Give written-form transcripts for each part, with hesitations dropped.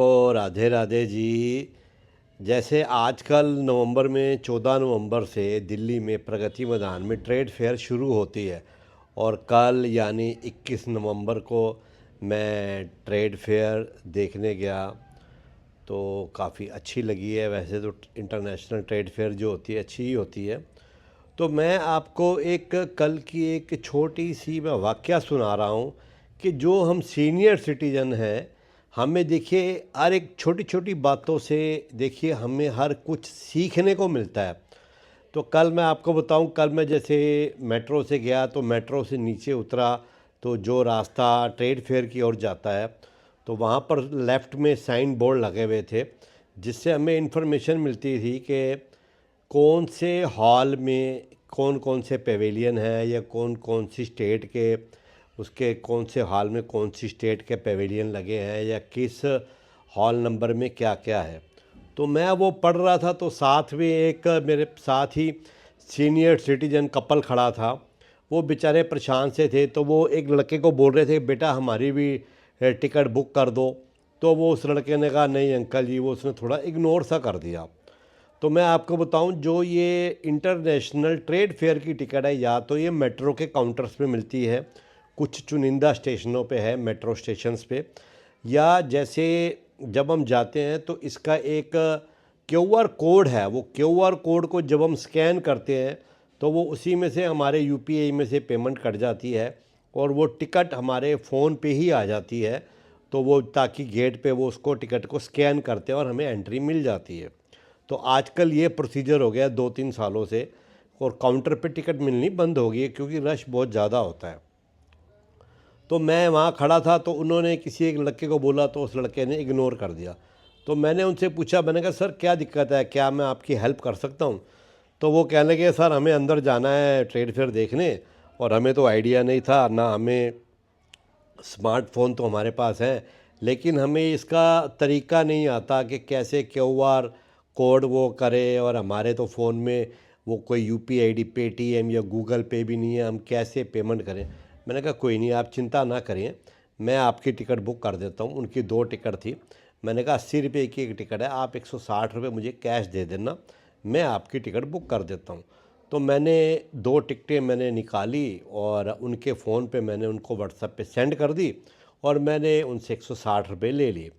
ओ राधे राधे जी। जैसे आजकल नवंबर में 14 नवंबर से दिल्ली में प्रगति मैदान में ट्रेड फेयर शुरू होती है और कल यानी 21 नवंबर को मैं ट्रेड फेयर देखने गया तो काफ़ी अच्छी लगी है। वैसे तो इंटरनेशनल ट्रेड फेयर जो होती है अच्छी ही होती है। तो मैं आपको एक कल की एक छोटी सी मैं वाकया सुना रहा हूँ कि जो हम सीनियर सिटीजन हैं, हमें देखिए हर एक छोटी छोटी बातों से देखिए हमें हर कुछ सीखने को मिलता है। तो कल मैं आपको बताऊं, कल मैं जैसे मेट्रो से गया तो मेट्रो से नीचे उतरा तो जो रास्ता ट्रेड फेयर की ओर जाता है तो वहाँ पर लेफ़्ट में साइन बोर्ड लगे हुए थे जिससे हमें इन्फॉर्मेशन मिलती थी कि कौन से हॉल में कौन कौन से पेवेलियन हैं या कौन कौन सी स्टेट के उसके कौन से हॉल में कौन सी स्टेट के पेवेलियन लगे हैं या किस हॉल नंबर में क्या क्या है। तो मैं वो पढ़ रहा था तो साथ में एक मेरे साथ ही सीनियर सिटीजन कपल खड़ा था। वो बेचारे परेशान से थे तो वो एक लड़के को बोल रहे थे बेटा हमारी भी टिकट बुक कर दो। तो वो उस लड़के ने कहा नहीं अंकल जी, वो उसने थोड़ा इग्नोर सा कर दिया। तो मैं आपको बताऊं, जो ये इंटरनेशनल ट्रेड फेयर की टिकट है या तो ये मेट्रो के काउंटर्स पे मिलती है, कुछ चुनिंदा स्टेशनों पे है मेट्रो स्टेशंस पे, या जैसे जब हम जाते हैं तो इसका एक क्यूआर कोड है। वो क्यूआर कोड को जब हम स्कैन करते हैं तो वो उसी में से हमारे यूपीआई में से पेमेंट कट जाती है और वो टिकट हमारे फ़ोन पे ही आ जाती है। तो वो ताकि गेट पे वो उसको टिकट को स्कैन करते हैं और हमें एंट्री मिल जाती है। तो आजकल ये प्रोसीजर हो गया 2-3 सालों से और काउंटर पे टिकट मिलनी बंद हो गई है क्योंकि रश बहुत ज़्यादा होता है। तो मैं वहाँ खड़ा था तो उन्होंने किसी एक लड़के को बोला तो उस लड़के ने इग्नोर कर दिया। तो मैंने उनसे पूछा, मैंने कहा सर क्या दिक्कत है, क्या मैं आपकी हेल्प कर सकता हूँ। तो वो कहने लगे सर हमें अंदर जाना है ट्रेड फेयर देखने और हमें तो आइडिया नहीं था ना, हमें स्मार्टफ़ोन तो हमारे पास है लेकिन हमें इसका तरीका नहीं आता कि कैसे क्यूआर कोड वो करे और हमारे तो फ़ोन में वो कोई यूपीआई आईडी पेटीएम या गूगल पे भी नहीं है, हम कैसे पेमेंट करें। मैंने कहा कोई नहीं, आप चिंता ना करिए, मैं आपकी टिकट बुक कर देता हूँ। उनकी 2 टिकट थी। मैंने कहा 80 रुपये की एक टिकट है, आप 160 रुपये मुझे कैश दे देना, मैं आपकी टिकट बुक कर देता हूँ। तो मैंने 2 टिकटें मैंने निकाली और उनके फ़ोन पे मैंने उनको व्हाट्सएप पे सेंड कर दी और मैंने उनसे 160 रुपये ले लिए।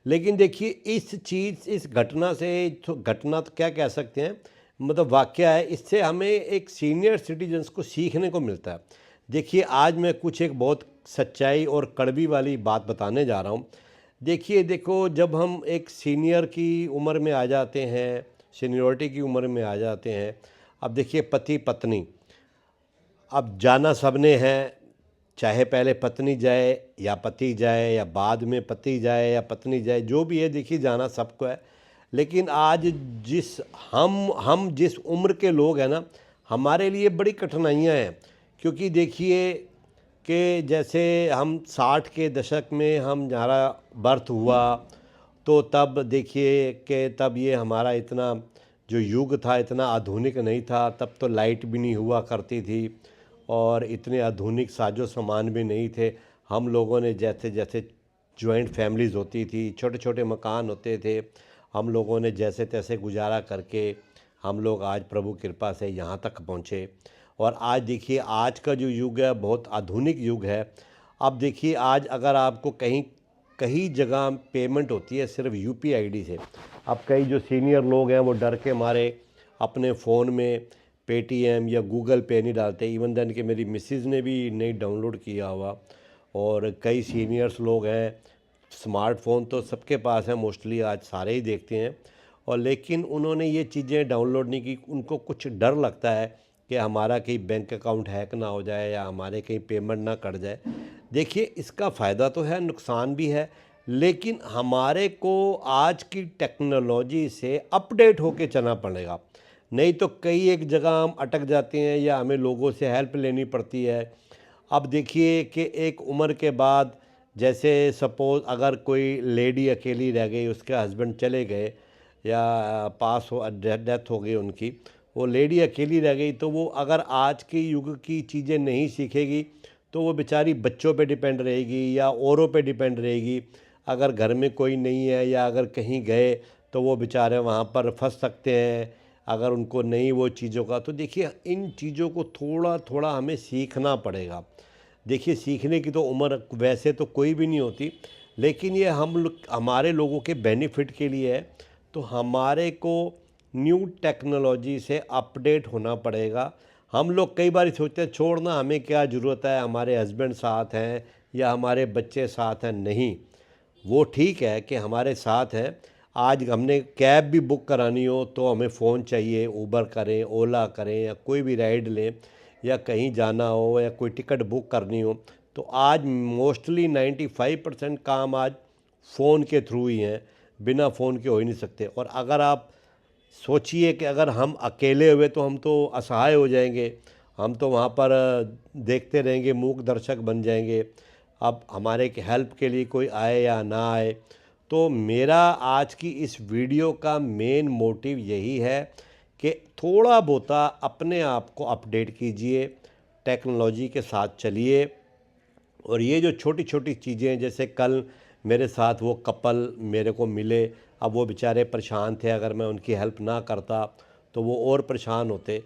लेकिन देखिए इस घटना से, तो घटना तो क्या कह सकते हैं, मतलब वाक़या है, इससे हमें एक सीनियर सिटीजन्स को सीखने को मिलता है। देखिए आज मैं कुछ एक बहुत सच्चाई और कड़वी वाली बात बताने जा रहा हूँ। देखिए देखो, जब हम एक सीनियर की उम्र में आ जाते हैं, सीनियरिटी की उम्र में आ जाते हैं, अब देखिए पति पत्नी, अब जाना सबने है, चाहे पहले पत्नी जाए या पति जाए या बाद में पति जाए या पत्नी जाए, जो भी है देखिए जाना सबको है। लेकिन आज जिस हम जिस उम्र के लोग हैं ना, हमारे लिए बड़ी कठिनाइयाँ हैं। क्योंकि देखिए कि जैसे हम 60 के दशक में हमारा बर्थ हुआ तो तब देखिए कि तब ये हमारा इतना जो युग था इतना आधुनिक नहीं था। तब तो लाइट भी नहीं हुआ करती थी और इतने आधुनिक साजो सामान भी नहीं थे। हम लोगों ने जैसे जैसे जॉइंट फैमिलीज़ होती थी, छोटे छोटे मकान होते थे, हम लोगों ने जैसे तैसे गुजारा करके हम लोग आज प्रभु कृपा से यहाँ तक पहुँचे। और आज देखिए आज का जो युग है बहुत आधुनिक युग है। अब देखिए आज अगर आपको कहीं कई जगह पेमेंट होती है सिर्फ यूपीआई आईडी से। अब कई जो सीनियर लोग हैं वो डर के मारे अपने फ़ोन में पेटीएम या गूगल पे नहीं डालते। इवन देन कि मेरी मिसेज़ ने भी नहीं डाउनलोड किया हुआ। और कई सीनियर्स लोग हैं, स्मार्टफ़ोन तो सबके पास है मोस्टली, आज सारे ही देखते हैं, और लेकिन उन्होंने ये चीज़ें डाउनलोड नहीं की। उनको कुछ डर लगता है कि हमारा कहीं बैंक अकाउंट हैक ना हो जाए या हमारे कहीं पेमेंट ना कट जाए। देखिए इसका फ़ायदा तो है, नुकसान भी है, लेकिन हमारे को आज की टेक्नोलॉजी से अपडेट होके चलना पड़ेगा। नहीं तो कई एक जगह हम अटक जाते हैं या हमें लोगों से हेल्प लेनी पड़ती है। अब देखिए कि एक उम्र के बाद, जैसे सपोज़ अगर कोई लेडी अकेली रह गई, उसके हस्बैंड चले गए या पास हो डेथ हो गई उनकी, वो लेडी अकेली रह गई, तो वो अगर आज के युग की चीज़ें नहीं सीखेगी तो वो बेचारी बच्चों पे डिपेंड रहेगी या औरों पे डिपेंड रहेगी। अगर घर में कोई नहीं है या अगर कहीं गए तो वो बेचारे वहाँ पर फंस सकते हैं अगर उनको नहीं वो चीज़ों का। तो देखिए इन चीज़ों को थोड़ा थोड़ा हमें सीखना पड़ेगा। देखिए सीखने की तो उम्र वैसे तो कोई भी नहीं होती, लेकिन ये हमारे लोगों के बेनिफिट के लिए है। तो हमारे को न्यू टेक्नोलॉजी से अपडेट होना पड़ेगा। हम लोग कई बार सोचते हैं छोड़ना, हमें क्या ज़रूरत है, हमारे हस्बैंड साथ हैं या हमारे बच्चे साथ हैं। नहीं, वो ठीक है कि हमारे साथ हैं। आज हमने कैब भी बुक करानी हो तो हमें फ़ोन चाहिए, उबर करें, ओला करें या कोई भी राइड लें, या कहीं जाना हो या कोई टिकट बुक करनी हो, तो आज मोस्टली 95% काम आज फ़ोन के थ्रू ही हैं। बिना फ़ोन के हो ही नहीं सकते। और अगर आप सोचिए कि अगर हम अकेले हुए तो हम तो असहाय हो जाएंगे, हम तो वहाँ पर देखते रहेंगे, मूक दर्शक बन जाएंगे। अब हमारे हेल्प के लिए कोई आए या ना आए। तो मेरा आज की इस वीडियो का मेन मोटिव यही है कि थोड़ा बहुता अपने आप को अपडेट कीजिए, टेक्नोलॉजी के साथ चलिए। और ये जो छोटी छोटी चीज़ें हैं, जैसे कल मेरे साथ वो कपल मेरे को मिले, अब वो बेचारे परेशान थे, अगर मैं उनकी हेल्प ना करता तो वो और परेशान होते।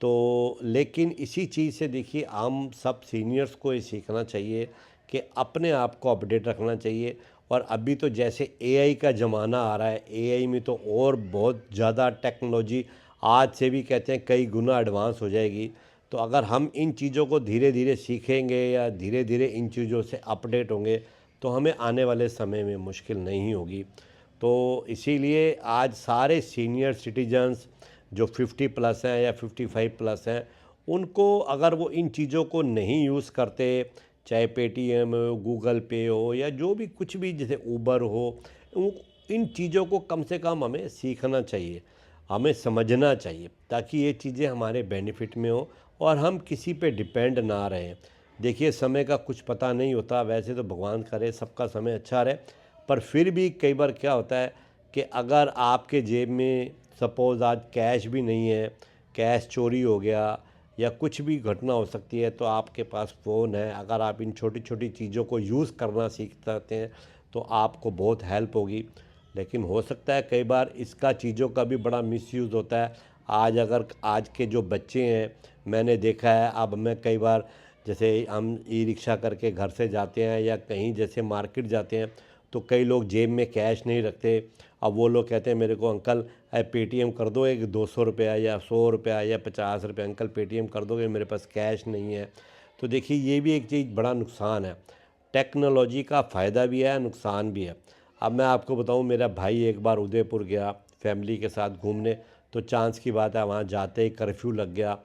तो लेकिन इसी चीज़ से देखिए हम सब सीनियर्स को ये सीखना चाहिए कि अपने आप को अपडेट रखना चाहिए। और अभी तो जैसे एआई का ज़माना आ रहा है, एआई में तो और बहुत ज़्यादा टेक्नोलॉजी आज से भी कहते हैं कई गुना एडवांस हो जाएगी। तो अगर हम इन चीज़ों को धीरे धीरे सीखेंगे या धीरे धीरे इन चीज़ों से अपडेट होंगे तो हमें आने वाले समय में मुश्किल नहीं होगी। तो इसीलिए आज सारे सीनियर सिटीजन्स जो 50 प्लस हैं या 55 प्लस हैं, उनको अगर वो इन चीज़ों को नहीं यूज़ करते, चाहे पेटीएम हो, गूगल पे हो या जो भी कुछ भी जैसे ऊबर हो, इन चीज़ों को कम से कम हमें सीखना चाहिए, हमें समझना चाहिए, ताकि ये चीज़ें हमारे बेनिफिट में हो और हम किसी पे डिपेंड ना रहें। देखिए समय का कुछ पता नहीं होता, वैसे तो भगवान करे सबका समय अच्छा रहे, पर फिर भी कई बार क्या होता है कि अगर आपके जेब में सपोज़ आज कैश भी नहीं है, कैश चोरी हो गया या कुछ भी घटना हो सकती है, तो आपके पास फ़ोन है। अगर आप इन छोटी छोटी चीज़ों को यूज़ करना सीख जाते हैं तो आपको बहुत हेल्प होगी। लेकिन हो सकता है कई बार इसका चीज़ों का भी बड़ा मिसयूज़ होता है। आज के जो बच्चे हैं, मैंने देखा है, अब मैं कई बार जैसे हम ई रिक्शा करके घर से जाते हैं या कहीं जैसे मार्केट जाते हैं, तो कई लोग जेब में कैश नहीं रखते। अब वो लोग कहते हैं मेरे को अंकल पेटीएम कर दो, एक 200 रुपया या 100 रुपया या 50 रुपया अंकल पेटीएम कर दोगे, मेरे पास कैश नहीं है। तो देखिए ये भी एक चीज़ बड़ा नुकसान है। टेक्नोलॉजी का फ़ायदा भी है, नुकसान भी है। अब मैं आपको बताऊं, मेरा भाई एक बार उदयपुर गया फैमिली के साथ घूमने, तो चांस की बात है वहाँ जाते ही कर्फ्यू लग गया।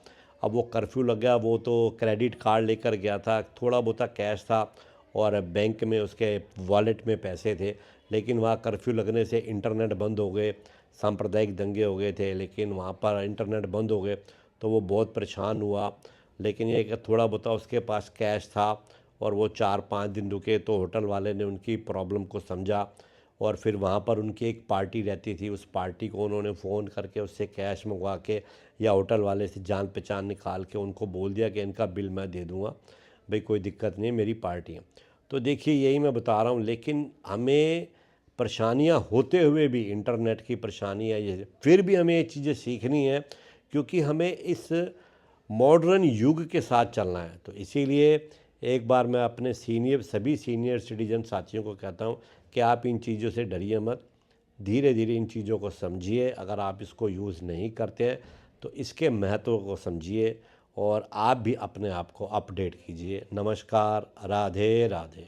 अब वो कर्फ्यू लग गया, वो तो क्रेडिट कार्ड लेकर गया था, थोड़ा बहुत कैश था और बैंक में उसके वॉलेट में पैसे थे। लेकिन वहाँ कर्फ्यू लगने से इंटरनेट बंद हो गए, सांप्रदायिक दंगे हो गए थे, लेकिन वहाँ पर इंटरनेट बंद हो गए तो वो बहुत परेशान हुआ। लेकिन ये कि थोड़ा बहुत उसके पास कैश था और वो 4-5 दिन रुके, तो होटल वाले ने उनकी प्रॉब्लम को समझा और फिर वहाँ पर उनकी एक पार्टी रहती थी, उस पार्टी को उन्होंने फ़ोन करके उससे कैश मंगवा के या होटल वाले से जान पहचान निकाल के उनको बोल दिया कि इनका बिल मैं दे दूँगा, भाई कोई दिक्कत नहीं है, मेरी पार्टी है। तो देखिए यही मैं बता रहा हूँ। लेकिन हमें परेशानियाँ होते हुए भी, इंटरनेट की परेशानी है ये, फिर भी हमें ये चीज़ें सीखनी है, क्योंकि हमें इस मॉडर्न युग के साथ चलना है। तो इसीलिए एक बार मैं अपने सभी सीनियर सिटीजन साथियों को कहता हूँ कि आप इन चीज़ों से डरिए मत, धीरे धीरे इन चीज़ों को समझिए। अगर आप इसको यूज़ नहीं करते हैं तो इसके महत्व को समझिए और आप भी अपने आप को अपडेट कीजिए। नमस्कार, राधे राधे।